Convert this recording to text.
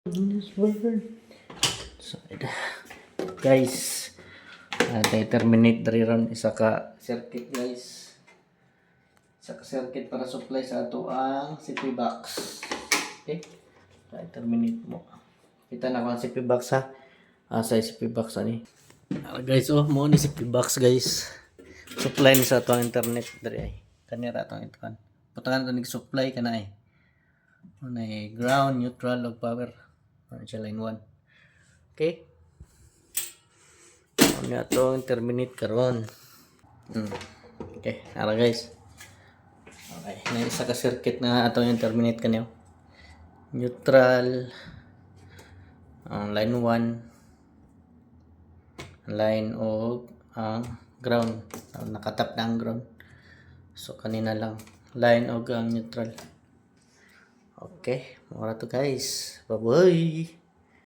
This world. So, guys, terminate dari ron isa ka circuit guys. Isa ka circuit para supply sa ato ang CP box. Okay? Terminate mo. Kita na ko ang CP box ha. Sa CP box ani. Guys, mo ni CP box guys. Supply ni sa ato ang internet dari ay. Kanira ato ang internet. Putangan to ni supply kana ay. Ano ground, neutral, ug power. Ano siya line 1. Okay? Ano itong terminate karon. Okay, ara guys. Okay, na isa ka circuit na atong yung terminate kanyo. Neutral, line 1, line o ang ground. Nakatap na ang ground. So kanina lang line o ang neutral. Okay, mura to guys. Bye-bye.